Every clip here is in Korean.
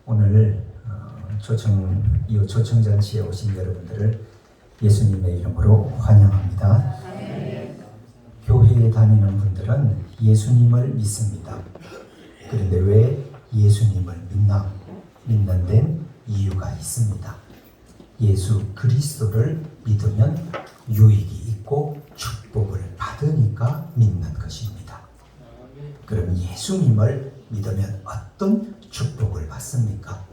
오늘 이후 초청잔치에 오신 여러분들을 예수님의 이름으로 환영합니다. 교회에 다니는 분들은 예수님을 믿습니다. 그런데 왜 예수님을 믿나? 믿는 데는 이유가 있습니다. 예수 그리스도를 믿으면 유익이 있고 축복을 받으니까 믿는 것입니다. 그럼 예수님을 믿으면 어떤 축복을 받습니까?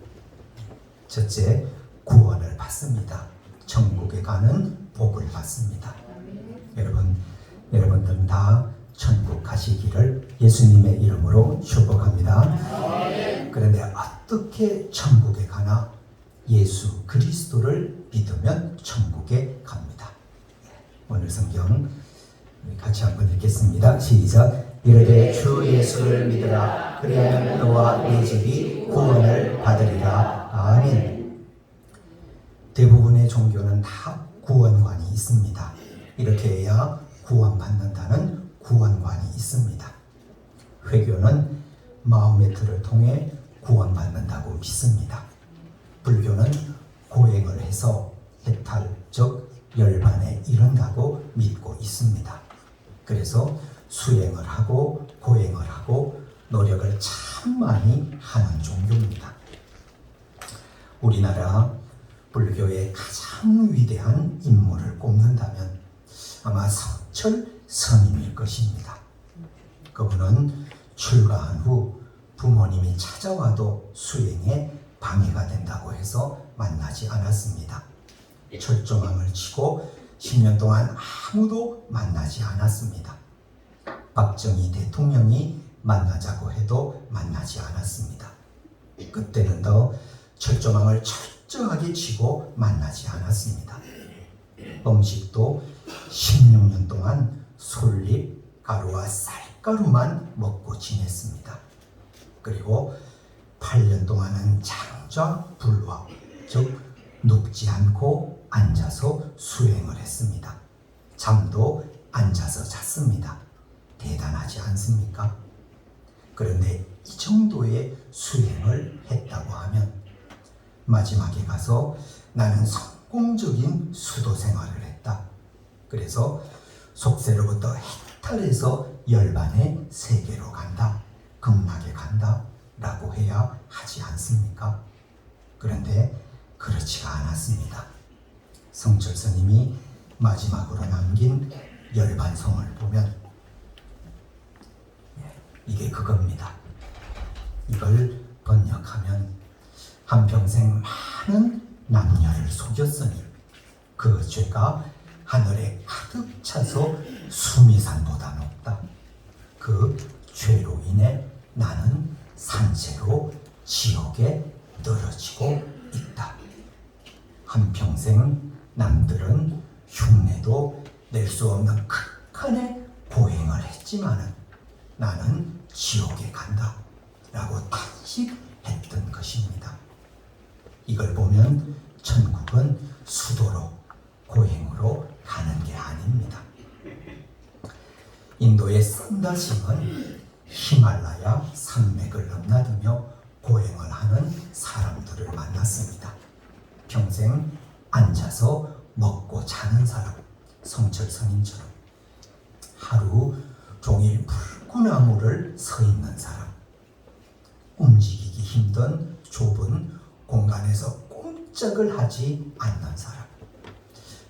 첫째, 구원을 받습니다. 천국에 가는 복을 받습니다. 여러분들은 다 천국 가시기를 예수님의 이름으로 축복합니다. 그런데 어떻게 천국에 가나? 예수 그리스도를 믿으면 천국에 갑니다. 오늘 성경 같이 한번 읽겠습니다. 시작. 이르되 주 예수를 믿으라. 그리하면 너와 네 집이 구원을 받으리라. 아멘. 대부분의 종교는 다 구원관이 있습니다. 이렇게 해야 구원받는다는 구원관이 있습니다. 회교는 마호메트를 통해 구원받는다고 믿습니다. 불교는 고행을 해서 해탈, 즉 열반에 이른다고 믿고 있습니다. 그래서 수행을 하고 고행을 하고 노력을 참 많이 하는 종교입니다. 우리나라 불교의 가장 위대한 인물을 꼽는다면 아마 성철 스님일 것입니다. 그분은 출가한 후 부모님이 찾아와도 수행에 방해가 된다고 해서 만나지 않았습니다. 철조망을 치고 10년 동안 아무도 만나지 않았습니다. 박정희 대통령이 만나자고 해도 만나지 않았습니다. 그때는 더 철조망을 철저하게 치고 만나지 않았습니다. 음식도 16년 동안 솔잎, 가루와 쌀가루만 먹고 지냈습니다. 그리고 8년 동안은 장좌불화, 즉 눕지 않고 앉아서 수행을 했습니다. 잠도 앉아서 잤습니다. 대단하지 않습니까? 그런데 이 정도의 수행을 했다고 하면 마지막에 가서 나는 성공적인 수도 생활을 했다. 그래서 속세로부터 해탈해서 열반의 세계로 간다. 극락에 간다. 라고 해야 하지 않습니까? 그런데 그렇지가 않았습니다. 성철 스님이 마지막으로 남긴 열반성을 보면 이게 그겁니다. 이걸 번역하면 한평생 많은 남녀를 속였으니 그 죄가 하늘에 가득 차서 수미산보다 높다. 그 죄로 인해 나는 산채로 지옥에 떨어지고 있다. 한평생 남들은 흉내도 낼 수 없는 극한의 고행을 했지만은 나는 지옥에 간다 라고 탄식했던 것입니다. 이걸 보면 천국은 수도로 고행으로 가는 게 아닙니다. 인도의 산다심은 히말라야 산맥을 넘나들며 고행을 하는 사람들을 만났습니다. 평생 앉아서 먹고 자는 사람, 성철 스님처럼 하루 종일 불구나무를 서 있는 사람, 움직이기 힘든 좁은 공간에서 꼼짝을 하지 않는 사람,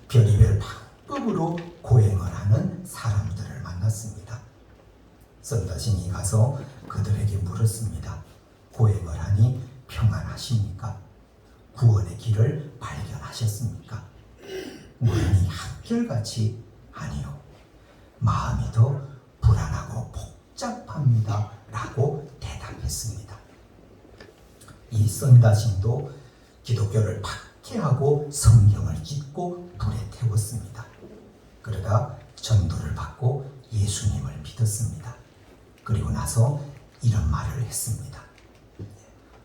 별의별 방법으로 고행을 하는 사람들을 만났습니다. 선다신이 가서 그들에게 물었습니다. 고행을 하니 평안하십니까? 구원의 길을 발견하셨습니까? 물으니 한결같이 아니요. 마음이 더 불안하고 복잡합니다. 라고 대답했습니다. 이 선다신도 기독교를 박해하고 성경을 찢고 불에 태웠습니다. 그러다 전도를 받고 예수님을 믿었습니다. 그리고 나서 이런 말을 했습니다.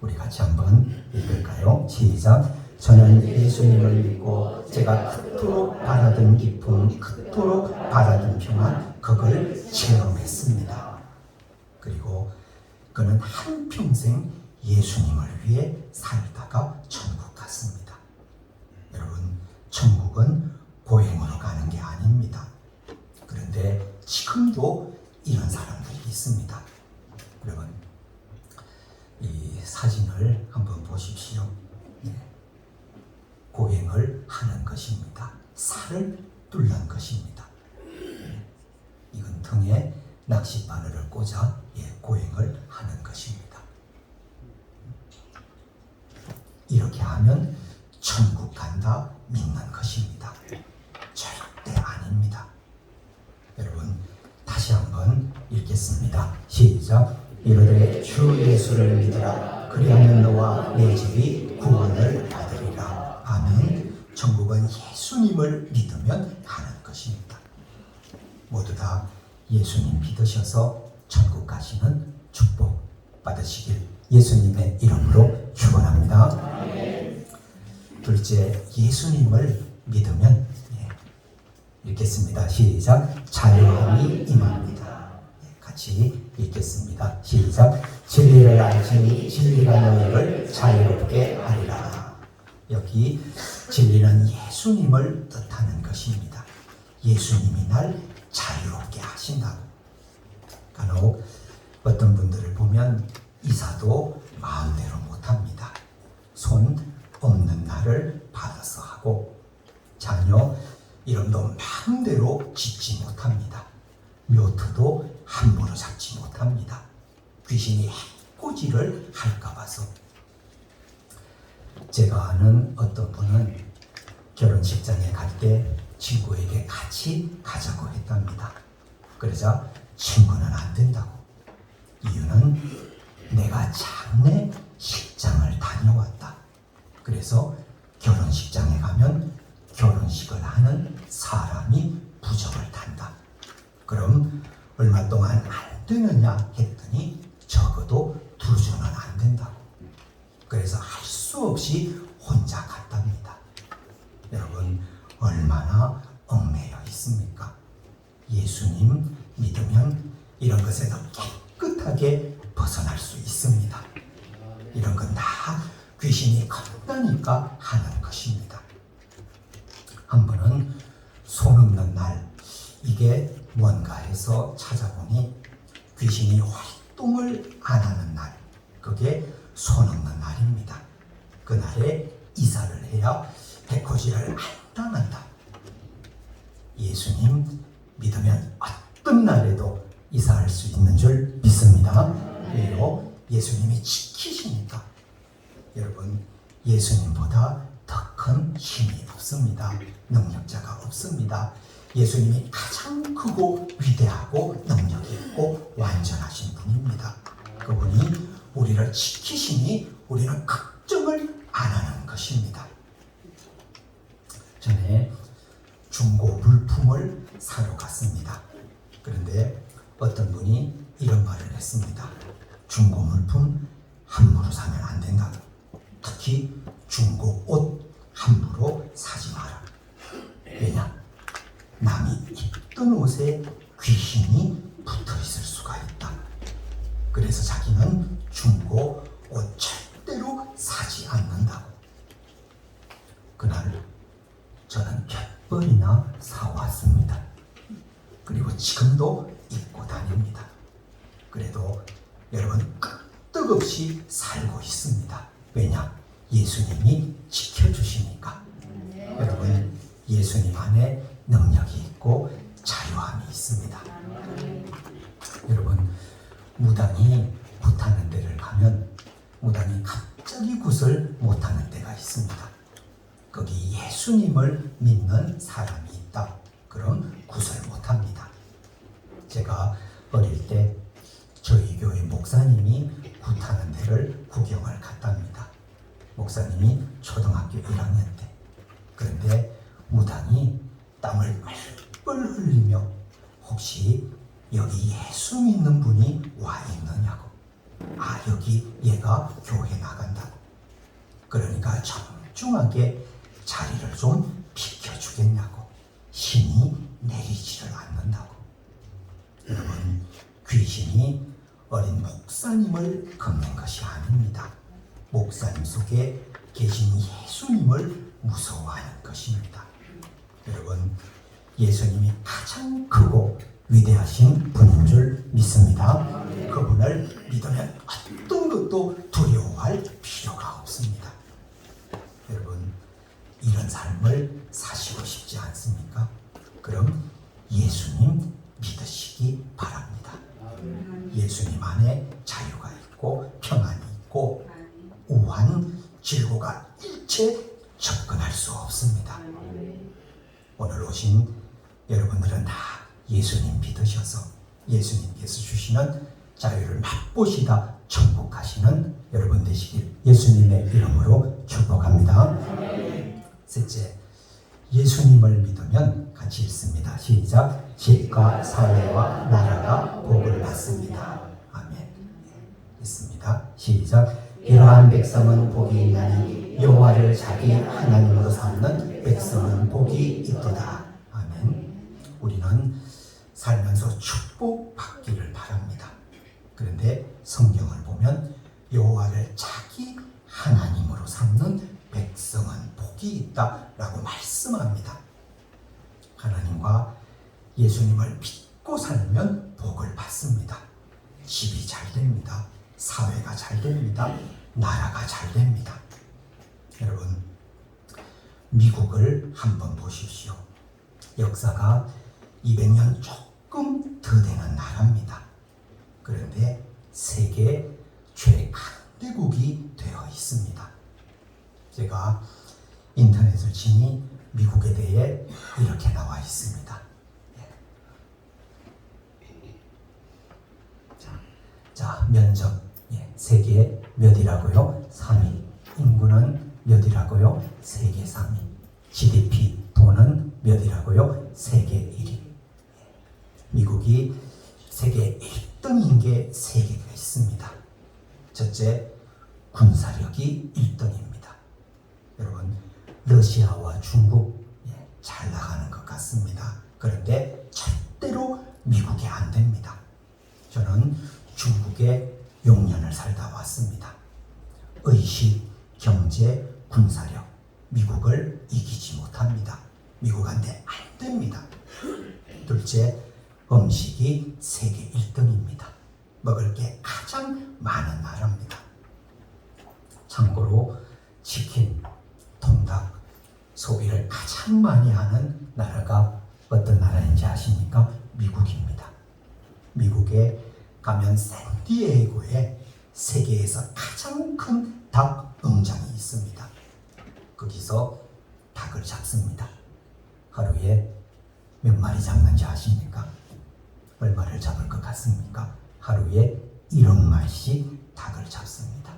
우리 같이 한번 읽을까요? 시작. 저는 예수님을 믿고 제가 그토록 바라던 기쁨, 그토록 바라던 평안, 그걸 체험했습니다. 그리고 그는 한평생 예수님을 위해 살다가 천국 갔습니다. 여러분, 천국은 고행으로 가는 게 아닙니다. 그런데 지금도 이런 사람들이 있습니다. 여러분, 이 사진을 한번 보십시오. 고행을 하는 것입니다. 살을 뚫는 것입니다. 이건 등에 낚싯바늘을 꽂아 고행을 하는 것입니다. 이렇게 하면 천국 간다 믿는 것입니다. 절대 아닙니다. 여러분, 다시 한번 읽겠습니다. 시작. 이르되 주 예수를 믿으라. 그리하면 너와 내 집이 구원을 받으리라. 아멘. 천국은 예수님을 믿으면 가는 것입니다. 모두 다 예수님 믿으셔서 천국 가시는 축복 받으시길 예수님의 이름으로 축원합니다. 둘째, 예수님을 믿으면 읽겠습니다. 시작. 자유함이 임합니다. 같이 읽겠습니다. 시작. 진리를 알지니 진리가 너희를 자유롭게 하리라. 여기 진리는 예수님을 뜻하는 것입니다. 예수님이 날 자유롭게 하신다고. 간혹 어떤 분들을 보면 이사도 마음대로 못합니다. 손 없는 날을 받아서 하고, 자녀 이름도 마음대로 짓지 못합니다. 묘트도 함부로 잡지 못합니다. 귀신이 해코지를 할까 봐서. 제가 아는 어떤 분은 결혼식장에 갈 때 친구에게 같이 가자고 했답니다. 그러자 친구는 안 된다고. 이유는 내가 장례 식장을 다녀왔다. 그래서 결혼식장에 가면 결혼식을 하는 사람이 부적을 탄다. 그럼 얼마 동안 안 되느냐 했더니 적어도 2주는 안 된다고. 그래서 할 수 없이 혼자 갔답니다. 여러분, 얼마나 얽매여 있습니까? 예수님 믿으면 이런 것에서 깨끗하게 벗어날 수 있습니다. 이런 건 다 귀신이 겁나니까 하는 것입니다. 한 번은 손 없는 날, 이게 뭔가 해서 찾아보니 귀신이 활동을 안 하는 날, 그게 손 없는 날입니다. 그날에 이사를 해야 해코지를 안 당한다. 예수님 믿으면 어떤 날에도 이사할 수 있는 줄 믿습니다. 왜요? 예수님이 지키시니까. 여러분, 예수님보다 더 큰 힘이 없습니다. 능력자가 없습니다. 예수님이 가장 크고 위대하고 능력이 있고 완전하신 분입니다. 그분이 우리를 지키시니 우리는 걱정을 안 하는 것입니다. 전에 중고 물품을 사러 갔습니다. 그런데 어떤 분이 이런 말을 했습니다. 중고 물품 함부로 사면 안 된다고. 특히 중고 옷 함부로 사지 마라. 왜냐? 남이 입던 옷에 귀신이 붙어 있을 수가 있다. 그래서 자기는 중고 옷 절대로 사지 않는다고. 그날 저는 몇 번이나 사왔습니다. 그리고 지금도 입고 다닙니다. 그래도 여러분, 끄떡없이 살고 있습니다. 왜냐? 예수님이 지켜주시니까. 여러분, 예수님 안에 능력이 있고 자유함이 있습니다. 여러분, 무당이 굿하는 데를 가면 무당이 갑자기 굿을 못하는 데가 있습니다. 거기 예수님을 믿는 사람이 있다. 그럼 굿을 못합니다. 제가 어릴 때 저희 교회 목사님이 굿하는 데를 구경을 갔답니다. 목사님이 초등학교 1학년 때. 그런데 무당이 땀을 뻘뻘 흘리며 혹시 여기 예수 믿는 분이 와 있느냐고. 아, 여기 얘가 교회 나간다고. 그러니까 정중하게 자리를 좀 비켜주겠냐고. 힘이 내리지를 않는다고. 여러분, 귀신이 어린 목사님을 걷는 것이 아닙니다. 목사님 속에 계신 예수님을 무서워하는 것입니다. 여러분, 예수님이 가장 크고 위대하신 분인 줄 믿습니다. 그분을 믿으면 어떤 것도 두려워할 필요가 없습니다. 여러분, 이런 삶을 사시고 싶지 않습니까? 그럼 예수님 믿으시기 바랍니다. 예수님 안에 자유가 있고 평안이 있고 우한 질고가 일체 접근할 수 없습니다. 오늘 오신 여러분들은 다 예수님 믿으셔서 예수님께서 주시는 자유를 맛보시다 천국 가시는 여러분 되시길 예수님의 이름으로 축복합니다. 셋째, 예수님을 믿으면 같이 읽습니다. 시작. 집과 사회와 나라가 복을 받습니다. 아멘. 읽습니다. 시작. 이러한 백성은 복이 있나니 여호와를 자기 하나님으로 삼는 백성은 복이 있도다. 아멘. 우리는 살면서 축복받기를 바랍니다. 그런데 성경을 보면 여호와를 자기 하나님으로 삼는 백성은 복이 있다라고 말씀합니다. 하나님과 예수님을 믿고 살면 복을 받습니다. 집이 잘 됩니다. 사회가 잘 됩니다. 나라가 잘 됩니다. 여러분, 미국을 한번 보십시오. 역사가 200년 조금 더 되는 나라입니다. 그런데 세계 최강대국이 되어 있습니다. 제가 인터넷을 치니 미국에 대해 이렇게 나와 있습니다. 자, 면적 세계 몇이라고요? 3위. 인구는 몇이라고요? 세계 3위. GDP 돈은 몇이라고요? 세계 1위. 미국이 세계 1등인 게 3개가 있습니다. 첫째, 군사력이 1등입니다. 여러분, 러시아와 중국 잘 나가는 것 같습니다. 그런데 절대로 미국이 안 됩니다. 저는 중국에 6년을 살다 왔습니다. 의식, 경제, 군사력, 미국을 이기지 못합니다. 미국한테 안 됩니다. 둘째, 음식이 세계 1등입니다. 먹을 게 가장 많은 나라입니다. 참고로 치킨, 통닭 소비를 가장 많이 하는 나라가 어떤 나라인지 아십니까? 미국입니다. 미국에 가면 샌디에이고에 세계에서 가장 큰 닭 농장이 있습니다. 거기서 닭을 잡습니다. 하루에 몇 마리 잡는지 아십니까? 얼마를 잡을 것 같습니까? 하루에 1억 마리씩 닭을 잡습니다.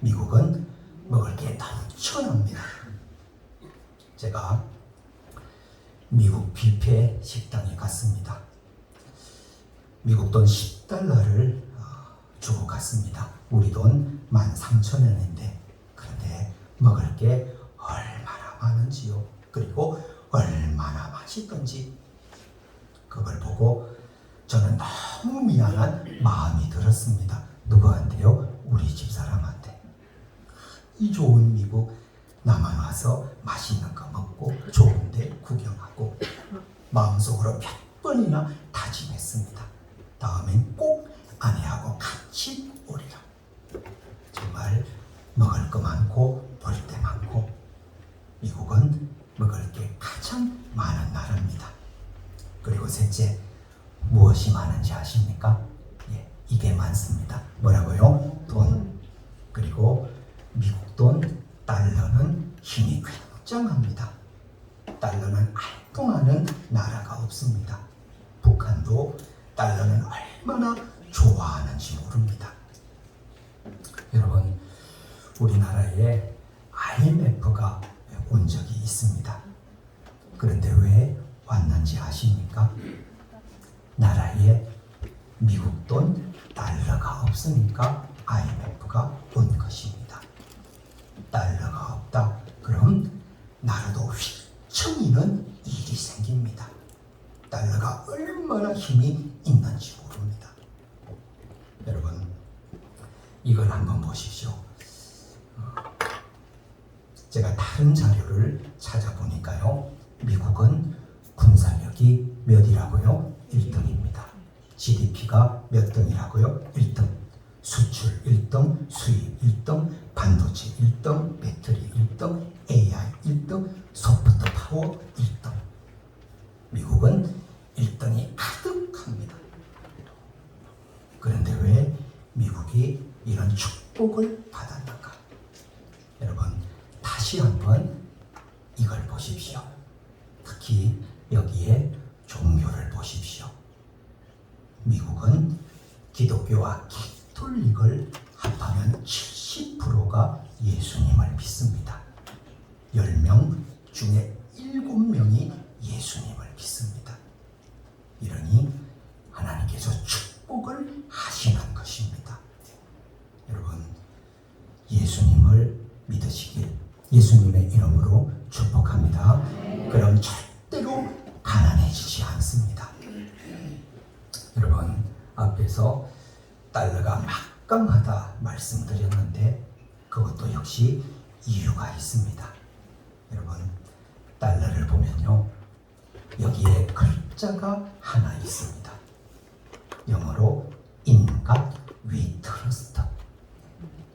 미국은 먹을 게 넘쳐납니다. 제가 미국 뷔페 식당에 갔습니다. 미국 돈 10달러를 주고 갔습니다. 우리 돈 13,000원인데 그런데 먹을 게 얼마나 많은지요. 그리고 얼마나 맛있던지 그걸 보고 저는 너무 미안한 마음이 들었습니다. 누구한테요? 우리 집사람한테. 이 좋은 미국 나만 와서 맛있는 거 먹고 좋은 데 구경하고 마음속으로 몇 번이나 다짐했습니다. 다음엔 꼭 아내하고 같이 오리라. 정말 먹을 거 많고 볼 데 많고 미국은 먹을 게 가장 많은 나라입니다. 그리고 셋째, 무엇이 많은지 아십니까? 이게 많습니다. 뭐라고요? 돈. 그리고 미국 돈, 달러는 힘이 굉장합니다. 달러는 알통하는 나라가 없습니다. 북한도 달러는 얼마나 좋아하는지 모릅니다. 여러분, 우리나라에 IMF가 온 적이 있습니다. 그런데 왜 왔는지 아십니까? 나라에 미국 돈, 달러가 없으니까 IMF가 온 것입니다. 달러가 없다. 그럼 나라도 휘청이는 일이 생깁니다. 달러가 얼마나 힘이 있는지 모릅니다. 보십시오. 제가 다른 자료를 찾아보니까요, 미국은 군사력이 몇이라고요? 1등입니다. GDP가 몇 등이라고요? 1등. 수출 1등, 수입 1등, 반도체 1등, 배터리 1등, AI 1등, 소프트 파워 1등. 미국은 1등이 가득합니다. 그런데 왜 미국이 이런 축복을 받았는가? 여러분, 다시 한번 이걸 보십시오. 특히 여기에 종교를 보십시오. 미국은 기독교와 가톨릭을 합하면 70%가 예수님을 믿습니다. 10명 중에 7명이 예수님을 믿습니다. 이러니 하나님께서 축복을 하시는 것입니다. 여러분, 예수님을 믿으시길 예수님의 이름으로 축복합니다. 그럼 절대로 가난해지지 않습니다. 여러분, 앞에서 달러가 막강하다 말씀드렸는데 그것도 역시 이유가 있습니다. 여러분, 달러를 보면요, 여기에 글자가 하나 있습니다. 영어로 In God We Trust.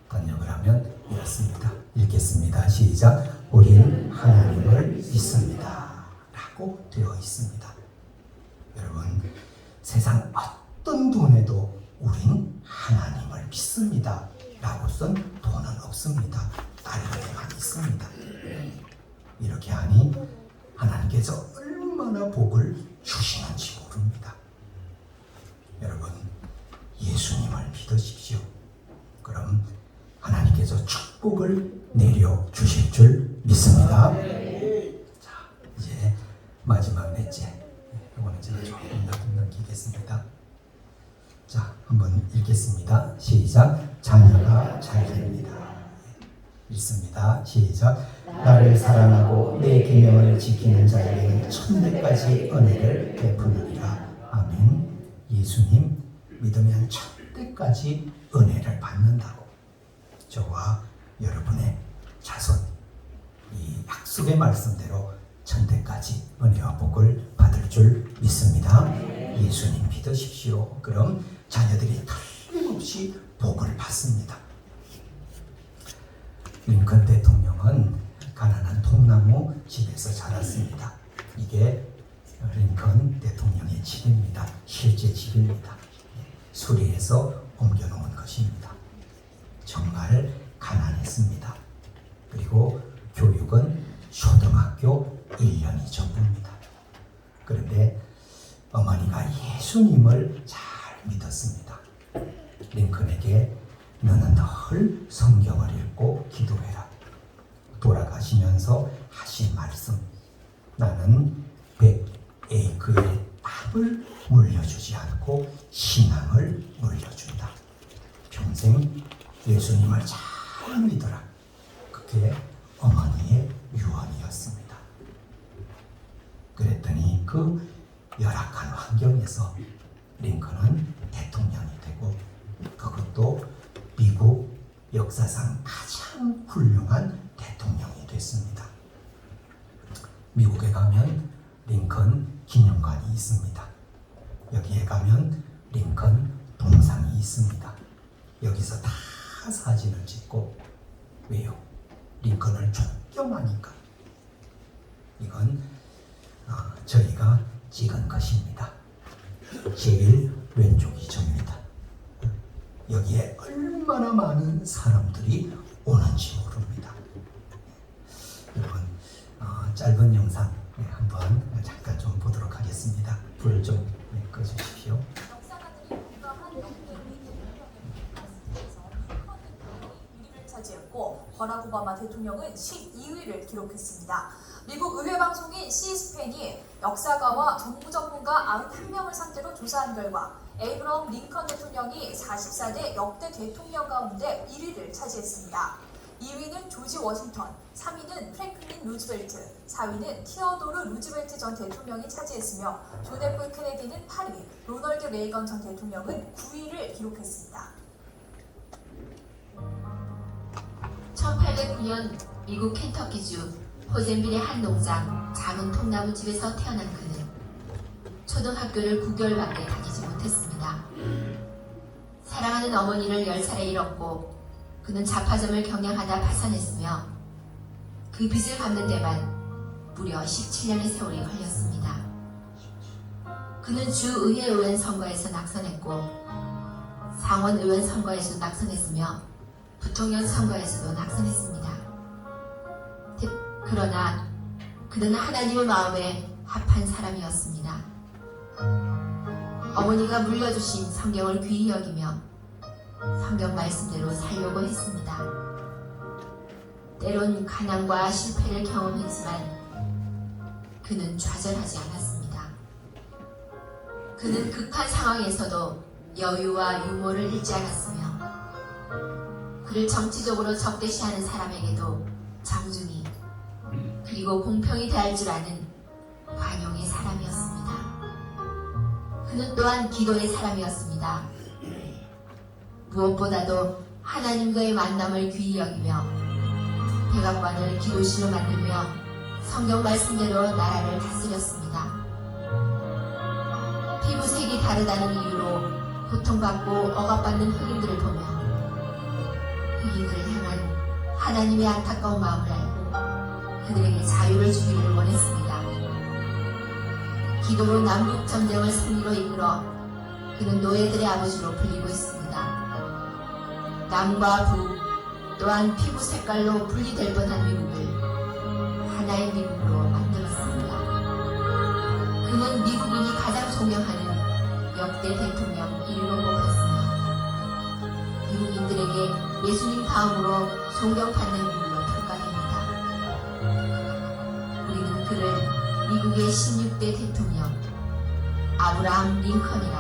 번역을 하면 이렇습니다. 읽겠습니다. 시작. 우리는 하나님을 믿습니다 라고 되어 있습니다. 여러분, 세상 어떤 돈에도 우린 하나님을 믿습니다 라고 쓴 돈은 없습니다. 달러에만 있습니다. 이렇게 하니 하나님께서 얼마나 복을 주시는지 모릅니다. 여러분, 예수님을 믿으십시오. 그럼 하나님께서 축복을 내려주실 줄 믿습니다. 자, 이제 마지막 넷째, 이거는 제가 조금 남기겠습니다. 자, 한번 읽겠습니다. 시작. 자녀가 잘 됩니다. 읽습니다. 시작. 나를 사랑하고 내 계명을 지키는 자에게는 천대까지 은혜를 베푸느니라. 아멘. 예수님 믿으면 천대까지 은혜를 받는다고. 저와 여러분의 자손, 이 약속의 말씀대로 천대까지 은혜와 복을 받을 줄 믿습니다. 예수님 믿으십시오. 그럼 자녀들이 틀림없이 복을 받습니다. 링컨 대통령은 가난한 통나무 집에서 자랐습니다. 이게 링컨 대통령의 집입니다. 실제 집입니다. 수리해서 옮겨놓은 것입니다. 정말 가난했습니다. 그리고 교육은 초등학교 1년이 전부입니다. 그런데 어머니가 예수님을 잘 믿었습니다. 링컨에게 너는 늘 성경을 읽고 기도해라. 돌아가시면서 하신 말씀, 나는 100에이크의 땅을 물려주지 않고 신앙을 물려준다. 평생 예수님을 잘 믿어라. 그게 어머니의 유언이었습니다. 그랬더니 그 열악한 환경에서 링컨은 대통령이 되고, 그것도 미국 역사상 가장 훌륭한 대통령이 됐습니다. 미국에 가면 링컨 기념관이 있습니다. 여기에 가면 링컨 동상이 있습니다. 여기서 다 사진을 찍고, 왜요? 링컨을 존경하니까. 이건 저희가 찍은 것입니다. 제일 왼쪽이 접니다. 여기에 얼마나 많은 사람들이 오는지 모릅니다. 여러분, 짧은 영상 한번 잠깐 좀 보도록 하겠습니다. 불을 좀 꺼주십시오. 역사가들이 공감한 영국의 대통령에서 링컨 대통령이 1위를 차지했고 버락 오바마 대통령은 12위를 기록했습니다. 미국 의회 방송인 C-SPAN이 역사가와 정부 전문가 91명을 상대로 조사한 결과 에이브러함 링컨 대통령이 44대 역대 대통령 가운데 1위를 차지했습니다. 2위는 조지 워싱턴, 3위는 프랭클린 루즈벨트, 4위는 티어도르 루즈벨트 전 대통령이 차지했으며 존 F 케네디는 8위, 로널드 레이건 전 대통령은 9위를 기록했습니다. 1999년 미국 켄터키주 포젠빌의 한 농장 작은 통나무집에서 태어난 그는 초등학교를 9개월밖에 다니지 못했습니다. 사랑하는 어머니를 10살에 잃었고 그는 잡화점을 경영하다 파산했으며 그 빚을 갚는 데만 무려 17년의 세월이 걸렸습니다. 그는 주의회의원 선거에서 낙선했고 상원의원 선거에서 낙선했으며 부통령 선거에서도 낙선했습니다. 그러나 그는 하나님의 마음에 합한 사람이었습니다. 어머니가 물려주신 성경을 귀히 여기며 성경 말씀대로 살려고 했습니다. 때론 가난과 실패를 경험했지만 그는 좌절하지 않았습니다. 그는 극한 상황에서도 여유와 유머를 잃지 않았으며 그를 정치적으로 적대시하는 사람에게도 정중히 그리고 공평히 대할 줄 아는 관용의 사람이었습니다. 그는 또한 기도의 사람이었습니다. 무엇보다도 하나님과의 만남을 귀히 여기며 백악관을 기도실로 만들며 성경 말씀대로 나라를 다스렸습니다. 피부색이 다르다는 이유로 고통받고 억압받는 흑인들을 보며 흑인들을 향한 하나님의 안타까운 마음을 알고 그들에게 자유를 주기를 원했습니다. 기도로 남북 전쟁을 승리로 이끌어 그는 노예들의 아버지로 불리고 있습니다. 남과 북 또한 피부 색깔로 분리될 뻔한 미국을 하나의 미국으로 만들었습니다. 그는 미국인이 가장 존경하는 역대 대통령 1로 뽑혔으며 미국인들에게 예수님 다음으로 존경받는 인물로 평가됩니다. 우리는 그를 미국의 16대 대통령 아브라함 링컨이라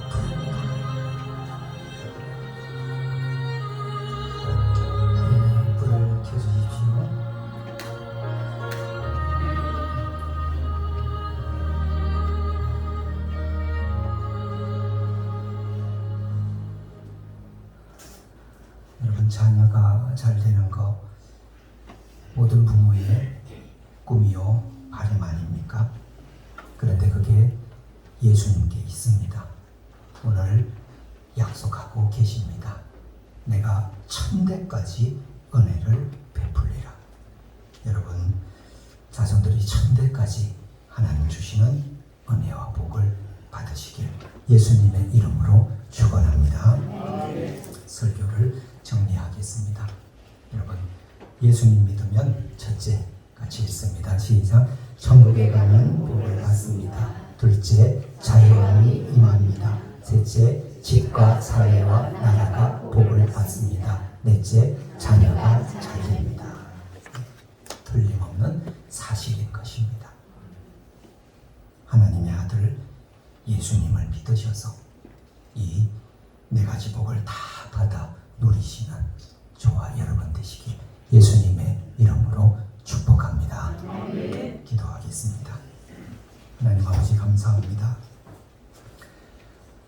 부릅니다. 불을 켜주십시오. 여러분, 자녀가 잘 되는 거 모든 부모의 꿈이요 바람 아닙니까? 그런데 그게 예수님께 있습니다. 오늘 약속하고 계십니다. 내가 천대까지 은혜를 베풀리라. 여러분, 자손들이 천대까지 하나님 주시는 은혜와 복을 받으시길 예수님의 이름으로 축원합니다. 설교를 정리하겠습니다. 여러분, 예수님 믿으면 첫째 같이 읽습니다. 시작. 천국에 가면 복을 받습니다. 둘째, 자유함이 임합니다. 셋째, 집과 사회와 나라가 복을 받습니다. 넷째, 자녀가 잘 됩니다. 틀림없는 사실인 것입니다. 하나님의 아들 예수님을 믿으셔서 이 네 가지 복을 다 받아 누리시는 저와 여러분 되시길 예수님의 이름으로 축복합니다. 기도하겠습니다. 하나님 아버지, 감사합니다.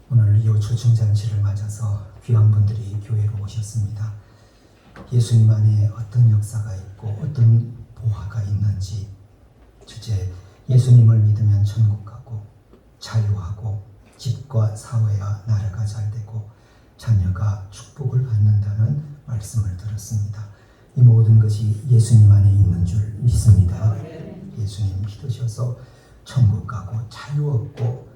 오늘 이 초청잔치를 맞아서 귀한 분들이 교회로 오셨습니다. 예수님 안에 어떤 역사가 있고 어떤 보화가 있는지, 첫째, 예수님을 믿으면 천국 가고 자유하고 집과 사회와 나라가 잘 되고 자녀가 축복을 받는다는 말씀을 들었습니다. 이 모든 것이 예수님 안에 있는 줄 믿습니다. 예수님 믿으셔서 천국 가고 자유 얻고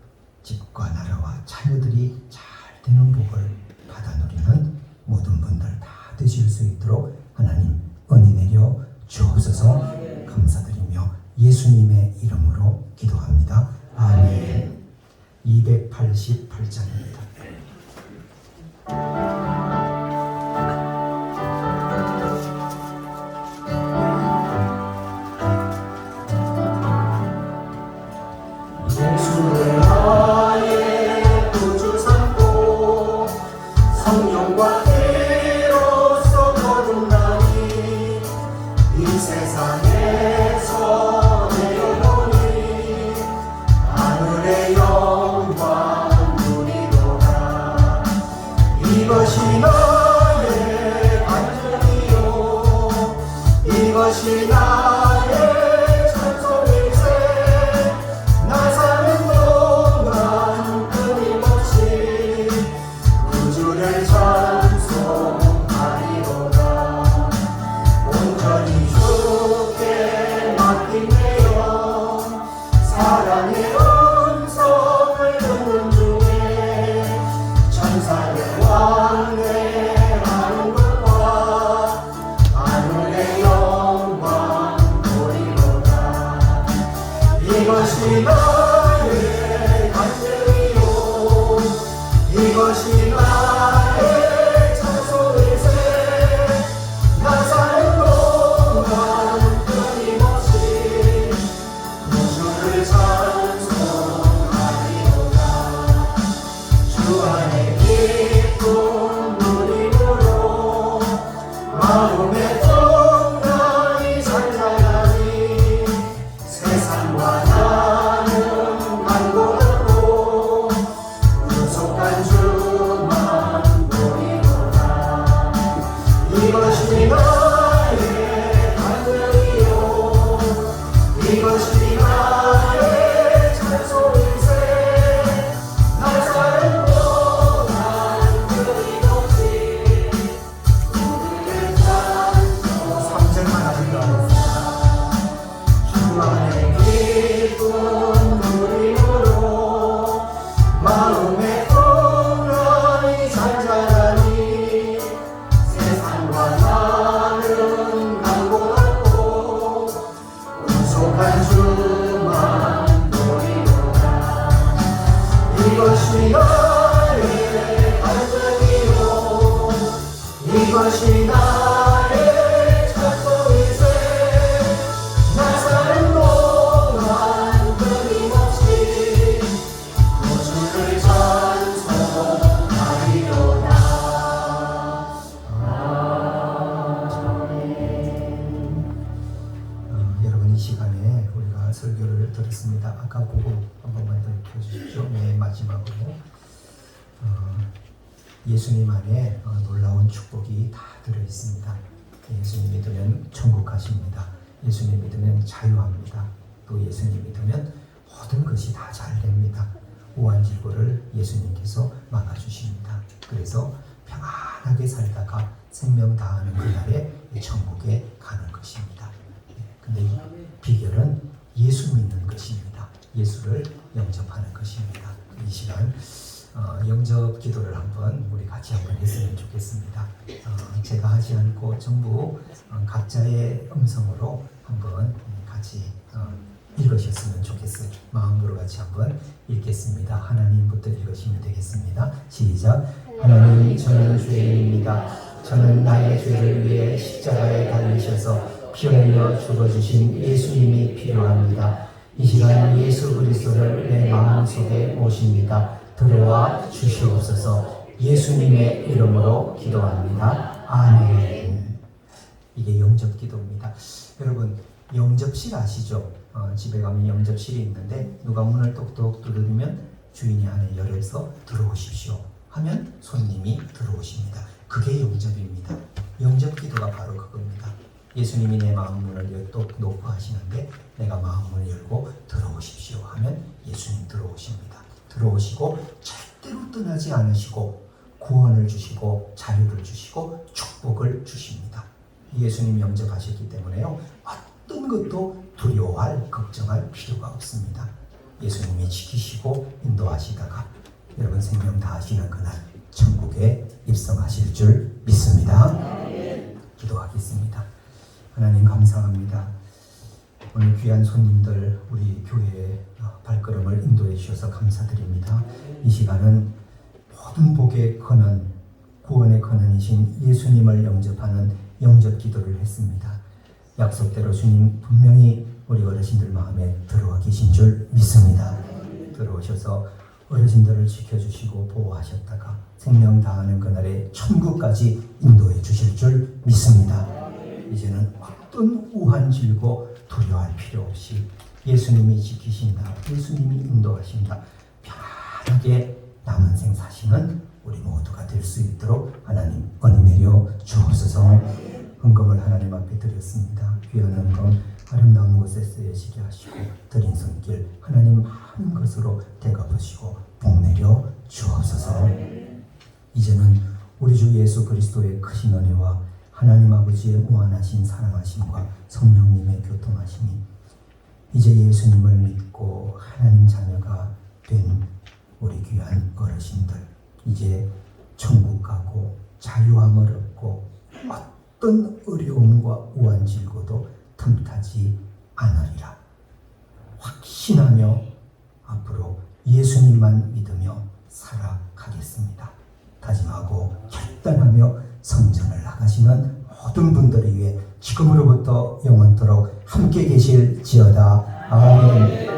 집과 나라와 자녀들이 잘 되는 복을 받아 누리는 모든 분들 다 되실 수 있도록 하나님 은혜 내려 주옵소서. 감사드리며 예수님의 이름으로 기도합니다. 아멘. 288장입니다. 예수를 나의 구주 삼고 성령과 피로써 거듭나니 이 세상에서 내 영혼이 하늘의 영광 누리도다. 이것이 이것이 나의 찬송일세 나 사는 동안 끊임없이 우주를 찬송하리로다 온전히 주께 맡긴 내 영 사랑의 음성을 듣는 중에 천사의 왕래하는 것과 하늘의 영광 보리로다 이것이 나의 간증이요 이것이 나의 찬송일세 나 사는 동안 끊임없이 우주를 찬송하리로다 주 안에 기쁨 누림으로 마음의 풍랑이 잔잔하니 세상과 나는 간고하고 구속한 주만 보이로다 이것이 나의 간증이요 이것이 나의 찬송일세 나 사는 동안 끊임없이 우리를 찬송 3절만 아직도 주 안에 기쁨 누림으로 마음의 풍랑이 잔잔하니 세상과 나는 간고하고 구속한 주만 보이로다 이것이 나의 간증이요 이것이 나의 찬송일세 나 사는 동안 끊임없이 우주를 찬송하리로다 여러분 이 시간에 우리가 설교를 들었습니다. 아까 그거 한 번만 더 펴주십시오. 맨 마지막으로 예수님 안에 놀라운 축복이 다 들어있습니다. 예수님 믿으면 천국 가십니다. 예수님 믿으면 자유합니다. 또 예수님 믿으면 모든 것이 다 잘 됩니다. 오한질고를 예수님께서 막아주십니다. 그래서 평안하게 살다가 생명 다하는 그날에 천국에 가는 것입니다. 근데 이 비결은 예수 믿는 것입니다. 예수를 영접하는 것입니다. 이 시간 영접 기도를 한번 우리 같이 한번 했으면 좋겠습니다. 제가 하지 않고 전부 각자의 음성으로 한번 같이 읽으셨으면 좋겠어요. 마음으로 같이 한번 읽겠습니다. 하나님부터 읽으시면 되겠습니다. 시작. 하나님, 저는 죄인입니다. 저는 나의 죄를 위해 십자가에 달리셔서 피 흘려 죽어주신 예수님이 필요합니다. 이 시간 예수 그리스도를 내 마음속에 모십니다. 들어와 주시옵소서. 예수님의 이름으로 기도합니다. 아멘. 이게 영접 기도입니다. 여러분, 영접실 아시죠? 집에 가면 영접실이 있는데 누가 문을 똑똑 두드리면 주인이 안에 열어서 들어오십시오 하면 손님이 들어오십니다. 그게 영접입니다. 영접 기도가 바로 그겁니다. 예수님이 내 마음 문을 똑 놓고 하시는데 내가 마음을 열고 들어오십시오 하면 예수님 들어오십니다. 들어오시고 절대로 떠나지 않으시고 구원을 주시고 자유를 주시고 축복을 주십니다. 예수님 영접하셨기 때문에요, 어떤 것도 두려워할 걱정할 필요가 없습니다. 예수님이 지키시고 인도하시다가 여러분 생명 다하시는 그날 천국에 입성하실 줄 믿습니다. 기도하겠습니다. 하나님 감사합니다. 오늘 귀한 손님들 우리 교회에 발걸음을 인도해 주셔서 감사드립니다. 이 시간은 모든 복의 근원, 구원의 근원이신 예수님을 영접하는 영접 기도를 했습니다. 약속대로 주님 분명히 우리 어르신들 마음에 들어와 계신 줄 믿습니다. 들어오셔서 어르신들을 지켜주시고 보호하셨다가 생명 다하는 그날에 천국까지 인도해 주실 줄 믿습니다. 이제는 어떤 우한질고 두려워할 필요 없이 예수님이 지키신다, 예수님이 인도하신다, 편안하게 남은 생 사시는 우리 모두가 될 수 있도록 하나님 은혜 내려 주옵소서. 헌금을 하나님 앞에 드렸습니다. 귀한 헌금 아름다운 곳에 쓰여지게 하시고 드린 손길 하나님 많은 것으로 대갚으시고 복내려 주옵소서. 이제는 우리 주 예수 그리스도의 크신 은혜와 하나님 아버지의 무한하신 사랑하심과 성령님의 교통하심이 이제 예수님을 믿고 하나님 자녀가 된 우리 귀한 어르신들 이제 천국 가고 자유함을 얻고 어떤 어려움과 우환질고도 틈타지 않으리라 확신하며 앞으로 예수님만 믿으며 살아가겠습니다. 다짐하고 결단하며 성전을 나가시는 모든 분들을 위해 지금으로부터 영원토록 함께 계실지어다. 아멘.